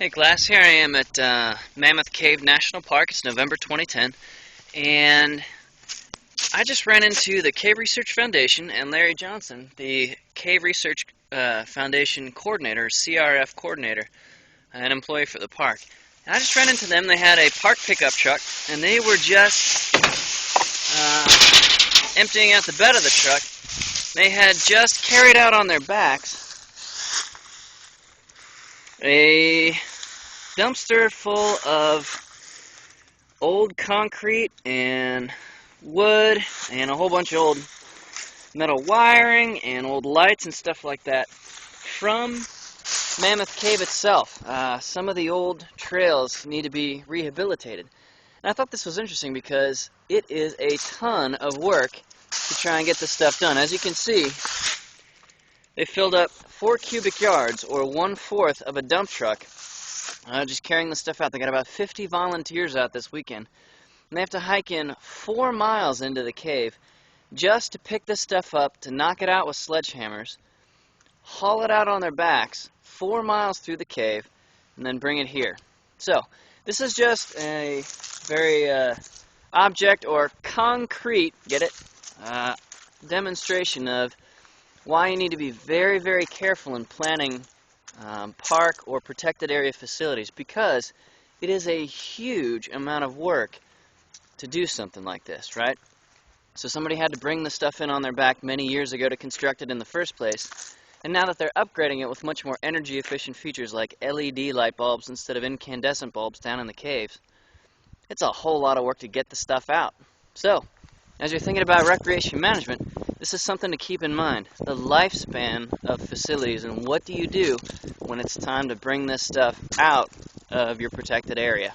Hey Glass, here I am at Mammoth Cave National Park. It's November 2010, and I just ran into the Cave Research Foundation and Larry Johnson, the Cave Research Foundation coordinator, CRF coordinator, an employee for the park. And I just ran into them. They had a park pickup truck, and they were just emptying out the bed of the truck. They had just carried out on their backs a dumpster full of old concrete and wood and a whole bunch of old metal wiring and old lights and stuff like that from Mammoth Cave itself. Some of the old trails need to be rehabilitated. And I thought this was interesting because it is a ton of work to try and get this stuff done. As you can see, they filled up 4 cubic yards, or 1/4 of a dump truck, just carrying the stuff out. They got about 50 volunteers out this weekend. And they have to hike in 4 miles into the cave just to pick this stuff up, to knock it out with sledgehammers, haul it out on their backs 4 miles through the cave, and then bring it here. So, this is just a very object or concrete, get it, demonstration of why you need to be very, very careful in planning park or protected area facilities, because it is a huge amount of work to do something like this, right? So somebody had to bring the stuff in on their back many years ago to construct it in the first place, and now that they're upgrading it with much more energy efficient features like LED light bulbs instead of incandescent bulbs down in the caves, it's a whole lot of work to get the stuff out. So, as you're thinking about recreation management, this is something to keep in mind, the lifespan of facilities, and what do you do when it's time to bring this stuff out of your protected area.